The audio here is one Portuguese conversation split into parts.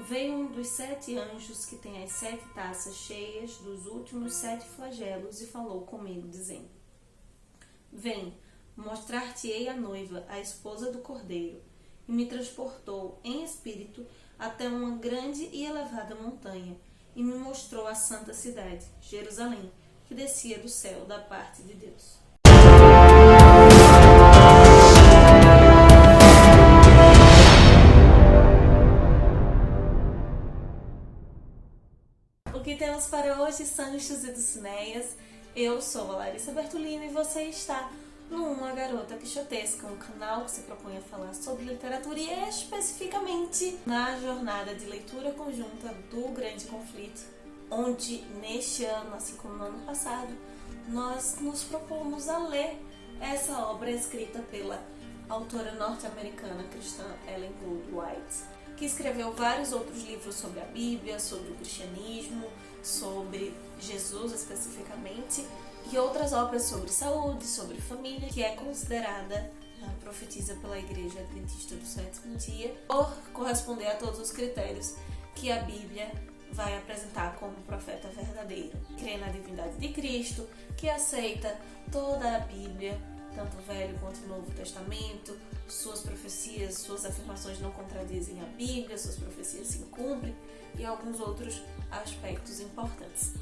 veio um dos 7 anjos que tem as 7 taças cheias dos últimos 7 flagelos e falou comigo, dizendo: Vem, mostrar-te-ei a noiva, a esposa do Cordeiro. E me transportou em espírito até uma grande e elevada montanha, e me mostrou a santa cidade, Jerusalém, que descia do céu da parte de Deus. O que temos para hoje, Sanchos e Dulcinéias? Eu sou a Larissa Bertolino e você está no Uma Garota Quixotesca, um canal que se propõe a falar sobre literatura e especificamente na jornada de leitura conjunta do Grande Conflito, onde neste ano, assim como no ano passado, nós nos propomos a ler essa obra escrita pela autora norte-americana cristã Ellen Goldwhite, que escreveu vários outros livros sobre a Bíblia, sobre o cristianismo, sobre Jesus especificamente, e outras obras sobre saúde, sobre família, que é considerada profetisa pela Igreja Adventista do Sétimo Dia, por corresponder a todos os critérios que a Bíblia vai apresentar como profeta verdadeiro. Crê na divindade de Cristo, que aceita toda a Bíblia, tanto o Velho quanto o Novo Testamento, suas profecias, suas afirmações não contradizem a Bíblia, suas profecias se cumprem e alguns outros aspectos importantes.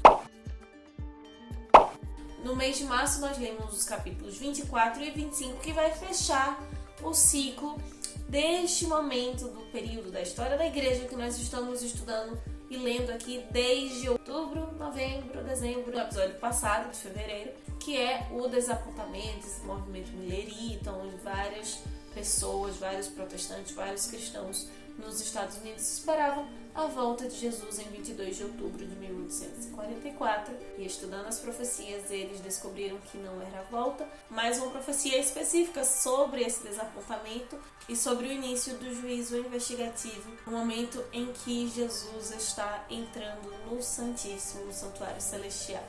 No mês de março nós lemos os capítulos 24 e 25, que vai fechar o ciclo deste momento do período da história da igreja que nós estamos estudando e lendo aqui desde outubro, novembro, dezembro, no episódio passado, de fevereiro, que é o desapontamento, esse movimento millerita, onde várias pessoas, vários protestantes, vários cristãos nos Estados Unidos esperavam a volta de Jesus em 22 de outubro de 1844, e estudando as profecias eles descobriram que não era a volta, mas uma profecia específica sobre esse desapontamento e sobre o início do juízo investigativo, no momento em que Jesus está entrando no Santíssimo, no Santuário Celestial.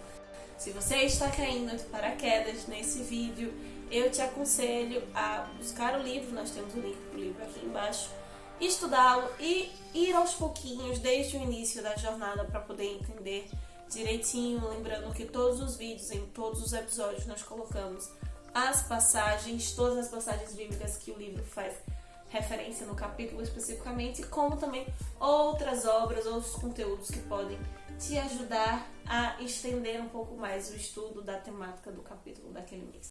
Se você está caindo de paraquedas nesse vídeo, eu te aconselho a buscar o livro, nós temos o link para o livro aqui embaixo, estudá-lo e ir aos pouquinhos desde o início da jornada para poder entender direitinho, lembrando que todos os vídeos, em todos os episódios nós colocamos as passagens, todas as passagens bíblicas que o livro faz referência no capítulo especificamente, como também outras obras, outros conteúdos que podem te ajudar a estender um pouco mais o estudo da temática do capítulo daquele mês.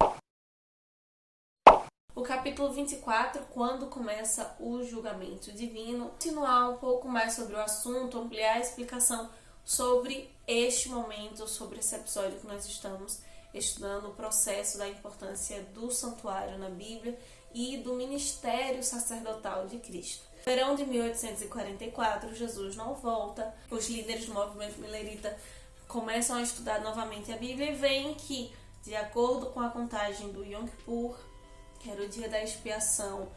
O capítulo 24, quando começa o julgamento divino, continuar um pouco mais sobre o assunto, ampliar a explicação sobre este momento, sobre esse episódio que nós estamos estudando, o processo da importância do santuário na Bíblia e do ministério sacerdotal de Cristo. No verão de 1844, Jesus não volta, os líderes do movimento millerita começam a estudar novamente a Bíblia e veem que, de acordo com a contagem do Yom Kippur, que era o dia da expiação,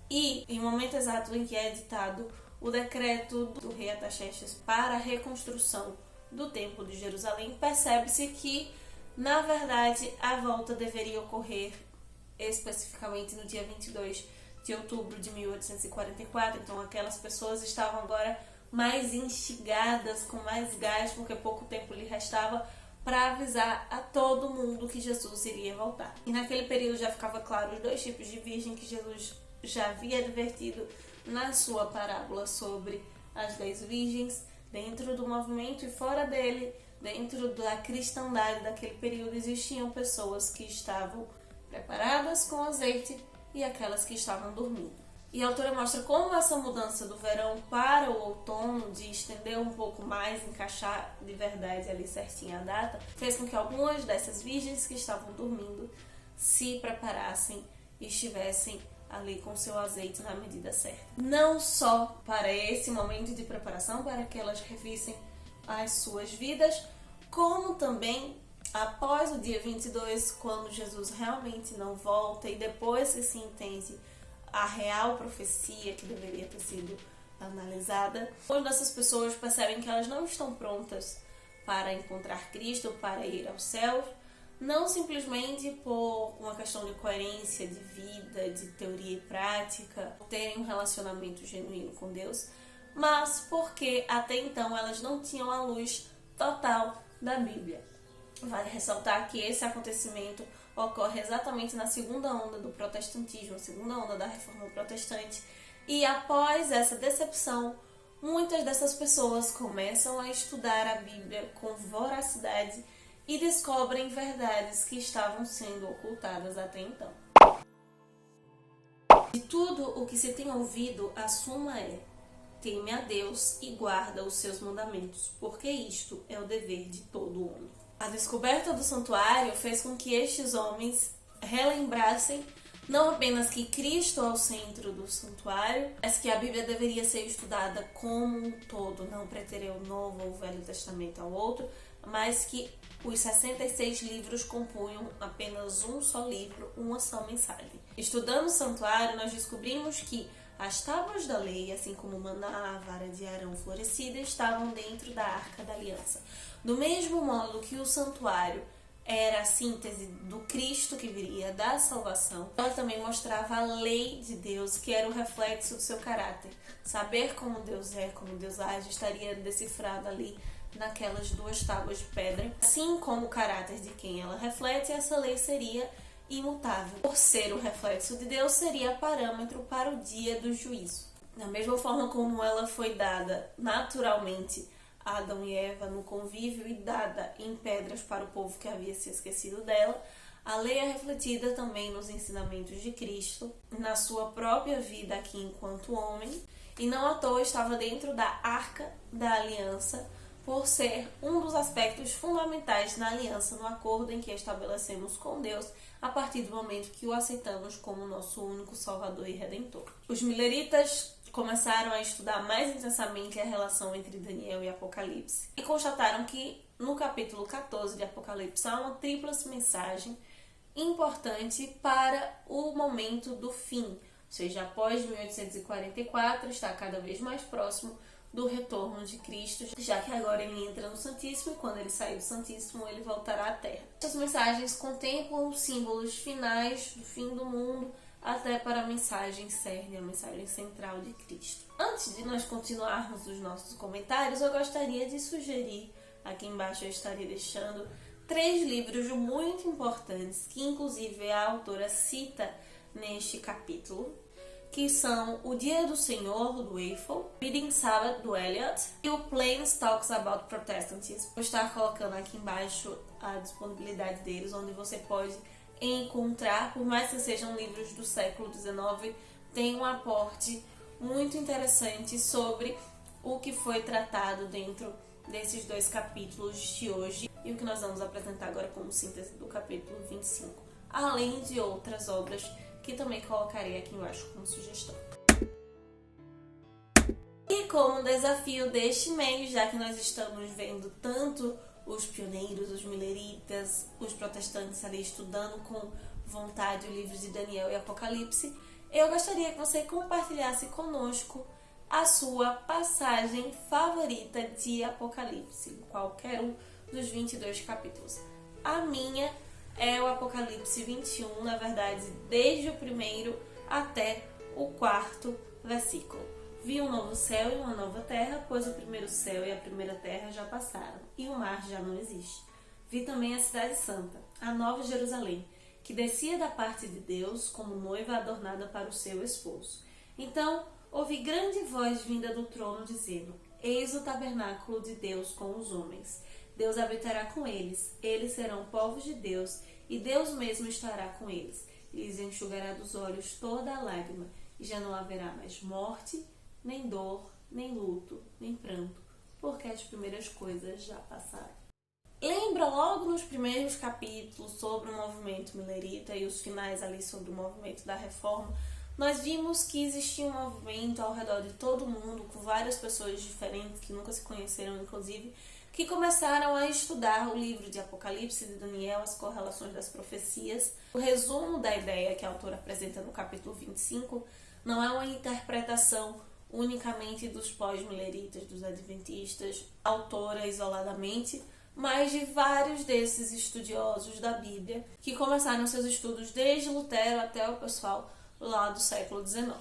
e em o momento exato em que é editado o decreto do rei Artaxerxes para a reconstrução do Templo de Jerusalém, percebe-se que, na verdade, a volta deveria ocorrer especificamente no dia 22 de outubro de 1844. Então aquelas pessoas estavam agora mais instigadas, com mais gás, porque pouco tempo lhe restava para avisar a todo mundo que Jesus iria voltar. E naquele período já ficava claro os 2 tipos de virgem que Jesus já havia advertido na sua parábola sobre as 10 virgens, dentro do movimento e fora dele, dentro da cristandade daquele período, existiam pessoas que estavam preparadas com azeite e aquelas que estavam dormindo. E a autora mostra como essa mudança do verão para o outono, de estender um pouco mais, encaixar de verdade ali certinho a data, fez com que algumas dessas virgens que estavam dormindo se preparassem e estivessem ali com seu azeite na medida certa. Não só para esse momento de preparação, para que elas revissem as suas vidas, como também após o dia 22, quando Jesus realmente não volta e depois que se entende a real profecia que deveria ter sido analisada, quando essas pessoas percebem que elas não estão prontas para encontrar Cristo, para ir ao céu, não simplesmente por uma questão de coerência de vida, de teoria e prática, terem um relacionamento genuíno com Deus, mas porque até então elas não tinham a luz total da Bíblia. Vale ressaltar que esse acontecimento ocorre exatamente na segunda onda do protestantismo, a segunda onda da Reforma Protestante, e após essa decepção, muitas dessas pessoas começam a estudar a Bíblia com voracidade e descobrem verdades que estavam sendo ocultadas até então. De tudo o que se tem ouvido, a suma é: teme a Deus e guarda os seus mandamentos, porque isto é o dever de todo homem. A descoberta do santuário fez com que estes homens relembrassem não apenas que Cristo é o centro do santuário, mas que a Bíblia deveria ser estudada como um todo, não preter o Novo ou o Velho Testamento ao outro, mas que os 66 livros compunham apenas um só livro, uma só mensagem. Estudando o santuário, nós descobrimos que as tábuas da lei, assim como o maná, a vara de Arão florescida, estavam dentro da Arca da Aliança. Do mesmo modo que o santuário era a síntese do Cristo que viria, da salvação, ela também mostrava a lei de Deus, que era o reflexo do seu caráter. Saber como Deus é, como Deus age, estaria decifrado ali naquelas duas tábuas de pedra. Assim como o caráter de quem ela reflete, essa lei seria imutável. Por ser o reflexo de Deus, seria parâmetro para o dia do juízo. Da mesma forma como ela foi dada naturalmente a Adão e Eva no convívio e dada em pedras para o povo que havia se esquecido dela, a lei é refletida também nos ensinamentos de Cristo, na sua própria vida aqui enquanto homem, e não à toa estava dentro da Arca da Aliança, por ser um dos aspectos fundamentais na aliança, no acordo em que estabelecemos com Deus a partir do momento que o aceitamos como nosso único Salvador e Redentor. Os mileritas começaram a estudar mais intensamente a relação entre Daniel e Apocalipse e constataram que no capítulo 14 de Apocalipse há uma tripla mensagem importante para o momento do fim, ou seja, após 1844 está cada vez mais próximo do retorno de Cristo, já que agora ele entra no Santíssimo e quando ele sair do Santíssimo ele voltará à Terra. Essas mensagens contemplam os símbolos finais do fim do mundo até para a mensagem cerne, a mensagem central de Cristo. Antes de nós continuarmos os nossos comentários, eu gostaria de sugerir, aqui embaixo eu estarei deixando 3 livros muito importantes que inclusive a autora cita neste capítulo, que são O Dia do Senhor, do Eiffel, Reading Sabbath, do Eliot, e o Plains Talks About Protestantism. Vou estar colocando aqui embaixo a disponibilidade deles, onde você pode encontrar, por mais que sejam livros do século XIX, tem um aporte muito interessante sobre o que foi tratado dentro desses 2 capítulos de hoje e o que nós vamos apresentar agora como síntese do capítulo 25, além de outras obras que também colocarei aqui embaixo como sugestão. E como desafio deste mês, já que nós estamos vendo tanto os pioneiros, os mileritas, os protestantes ali estudando com vontade o livro de Daniel e Apocalipse, eu gostaria que você compartilhasse conosco a sua passagem favorita de Apocalipse, qualquer um dos 22 capítulos. A minha é o Apocalipse 21, na verdade, desde o 1º até o 4º versículo. Vi um novo céu e uma nova terra, pois o primeiro céu e a primeira terra já passaram, e o mar já não existe. Vi também a cidade santa, a nova Jerusalém, que descia da parte de Deus como noiva adornada para o seu esposo. Então ouvi grande voz vinda do trono dizendo: Eis o tabernáculo de Deus com os homens. Deus habitará com eles, eles serão povos de Deus, e Deus mesmo estará com eles. E lhes enxugará dos olhos toda a lágrima, e já não haverá mais morte, nem dor, nem luto, nem pranto, porque as primeiras coisas já passaram. Lembra logo nos primeiros capítulos sobre o movimento milerita e os finais ali sobre o movimento da Reforma, nós vimos que existia um movimento ao redor de todo mundo, com várias pessoas diferentes que nunca se conheceram, inclusive, que começaram a estudar o livro de Apocalipse de Daniel, as correlações das profecias. O resumo da ideia que a autora apresenta no capítulo 25 não é uma interpretação unicamente dos pós-mileritas, dos adventistas, autora isoladamente, mas de vários desses estudiosos da Bíblia que começaram seus estudos desde Lutero até o pessoal lá do século XIX.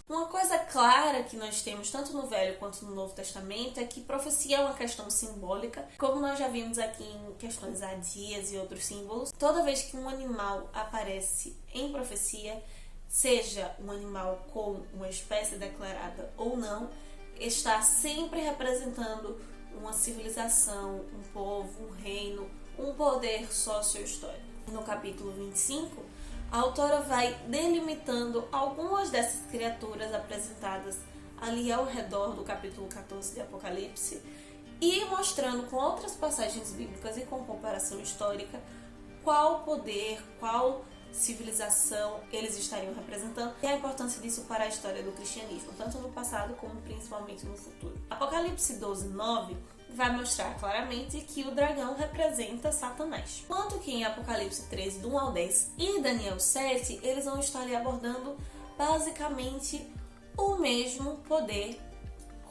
Uma coisa clara que nós temos tanto no Velho quanto no Novo Testamento é que profecia é uma questão simbólica. Como nós já vimos aqui em questões adias e outros símbolos, toda vez que um animal aparece em profecia, seja um animal com uma espécie declarada ou não, está sempre representando uma civilização, um povo, um reino, um poder socio-histórico. No capítulo 25, a autora vai delimitando algumas dessas criaturas apresentadas ali ao redor do capítulo 14 de Apocalipse e mostrando com outras passagens bíblicas e com comparação histórica qual poder, qual civilização eles estariam representando e a importância disso para a história do cristianismo, tanto no passado como principalmente no futuro. Apocalipse 12:9 vai mostrar claramente que o dragão representa Satanás. Enquanto que em Apocalipse 13, do 1 ao 10 e Daniel 7, eles vão estar ali abordando basicamente o mesmo poder,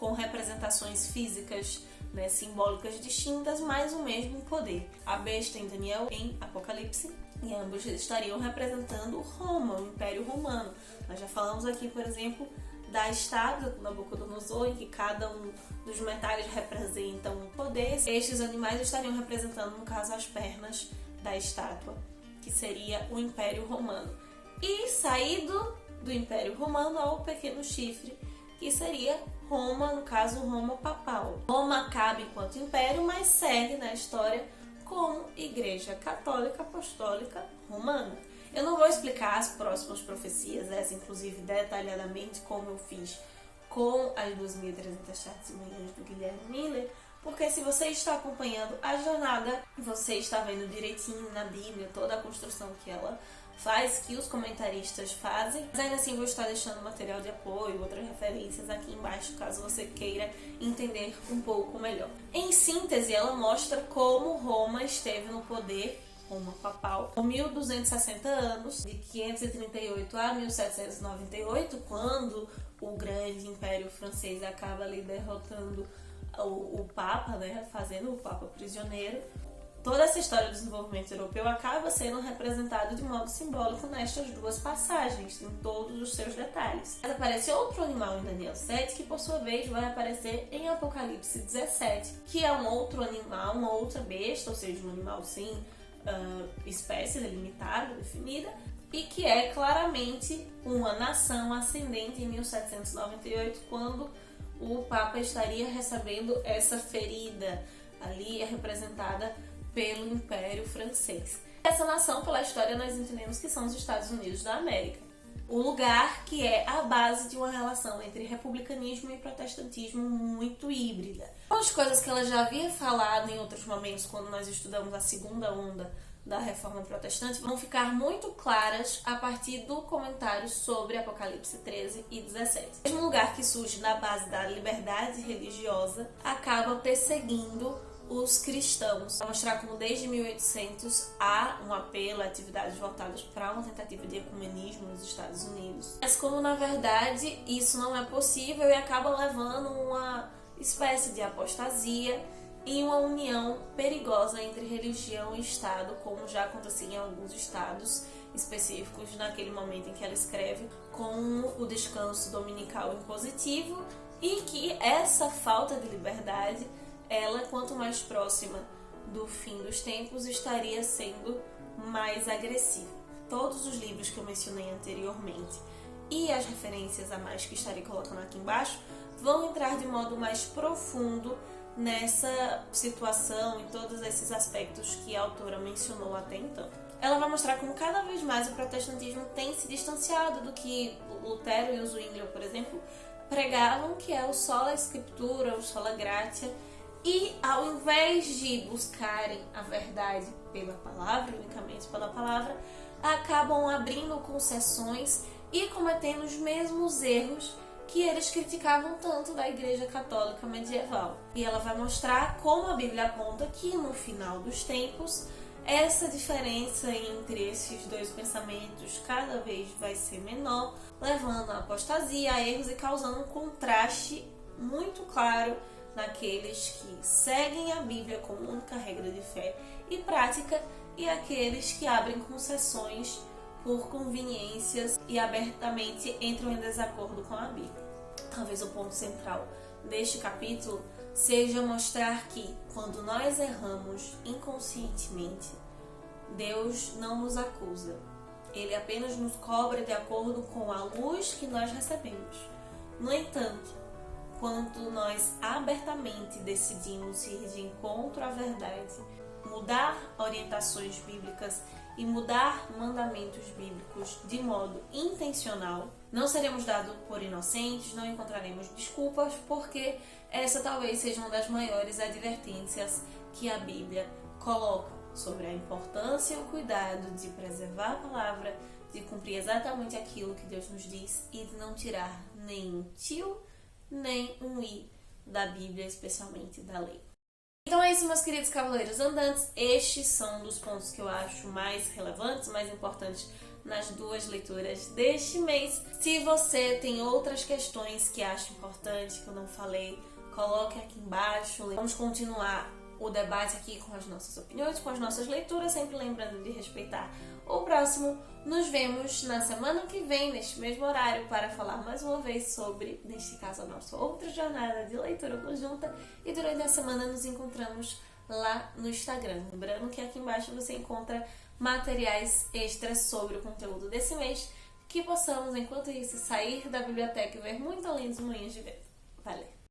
com representações físicas, simbólicas distintas, mas o mesmo poder. A besta em Daniel, em Apocalipse, e ambos estariam representando Roma, o Império Romano. Nós já falamos aqui, por exemplo, da estátua do Nabucodonosor, em que cada um dos metais representa um poder. Estes animais estariam representando, no caso, as pernas da estátua, que seria o Império Romano. E saído do Império Romano ao pequeno chifre, que seria Roma, no caso, Roma papal. Roma cabe enquanto império, mas segue na história como Igreja Católica Apostólica Romana. Eu não vou explicar as próximas profecias, essa inclusive detalhadamente, como eu fiz com as 2.300 Tardes e Manhãs do Guilherme Miller, porque se você está acompanhando a jornada, você está vendo direitinho na Bíblia toda a construção que ela faz, que os comentaristas fazem. Mas ainda assim vou estar deixando material de apoio, outras referências aqui embaixo, caso você queira entender um pouco melhor. Em síntese, ela mostra como Roma esteve no poder, Roma papal, por 1.260 anos, de 538 a 1798, quando o grande Império Francês acaba ali derrotando o Papa, fazendo o Papa prisioneiro. Toda essa história do desenvolvimento europeu acaba sendo representada de modo simbólico nestas duas passagens, em todos os seus detalhes. Mas aparece outro animal em Daniel 7, que por sua vez vai aparecer em Apocalipse 17, que é um outro animal, uma outra besta, ou seja, um animal sem espécie delimitada, definida, e que é claramente uma nação ascendente em 1798, quando o Papa estaria recebendo essa ferida. Ali é representada pelo Império Francês. Essa nação, pela história, nós entendemos que são os Estados Unidos da América. O lugar que é a base de uma relação entre republicanismo e protestantismo muito híbrida. Algumas coisas que ela já havia falado em outros momentos, quando nós estudamos a segunda onda da Reforma Protestante, vão ficar muito claras a partir do comentário sobre Apocalipse 13 e 17. O mesmo lugar que surge na base da liberdade religiosa acaba perseguindo os cristãos, para mostrar como desde 1800 há um apelo a atividades voltadas para uma tentativa de ecumenismo nos Estados Unidos. Mas como na verdade isso não é possível e acaba levando uma espécie de apostasia e uma união perigosa entre religião e Estado, como já acontecia em alguns estados específicos naquele momento em que ela escreve, com o descanso dominical impositivo, e que essa falta de liberdade, ela, quanto mais próxima do fim dos tempos, estaria sendo mais agressiva. Todos os livros que eu mencionei anteriormente e as referências a mais que estarei colocando aqui embaixo vão entrar de modo mais profundo nessa situação e todos esses aspectos que a autora mencionou até então. Ela vai mostrar como cada vez mais o protestantismo tem se distanciado do que Lutero e o Zwinglio, por exemplo, pregavam, que é o sola scriptura, o sola gratia. E ao invés de buscarem a verdade pela palavra, unicamente pela palavra, acabam abrindo concessões e cometendo os mesmos erros que eles criticavam tanto da Igreja Católica medieval. E ela vai mostrar como a Bíblia aponta que no final dos tempos essa diferença entre esses dois pensamentos cada vez vai ser menor, levando à apostasia, a erros e causando um contraste muito claro naqueles que seguem a Bíblia como única regra de fé e prática e aqueles que abrem concessões por conveniências e abertamente entram em desacordo com a Bíblia. Talvez o ponto central deste capítulo seja mostrar que, quando nós erramos inconscientemente, Deus não nos acusa. Ele apenas nos cobra de acordo com a luz que nós recebemos. No entanto, quando nós abertamente decidimos ir de encontro à verdade, mudar orientações bíblicas e mudar mandamentos bíblicos de modo intencional, não seremos dados por inocentes, não encontraremos desculpas, porque essa talvez seja uma das maiores advertências que a Bíblia coloca sobre a importância e o cuidado de preservar a palavra, de cumprir exatamente aquilo que Deus nos diz e de não tirar nem um tio, nem um i da Bíblia, especialmente da lei. Então é isso, meus queridos cavaleiros andantes. Estes são dos pontos que eu acho mais relevantes, mais importantes nas duas leituras deste mês. Se você tem outras questões que acha importante, que eu não falei, coloque aqui embaixo. Vamos continuar o debate aqui com as nossas opiniões, com as nossas leituras, sempre lembrando de respeitar o próximo. Nos vemos na semana que vem, neste mesmo horário, para falar mais uma vez sobre, neste caso, a nossa outra jornada de leitura conjunta. E durante a semana nos encontramos lá no Instagram. Lembrando que aqui embaixo você encontra materiais extras sobre o conteúdo desse mês, que possamos, enquanto isso, sair da biblioteca e ver muito além dos moinhos de vento. Valeu!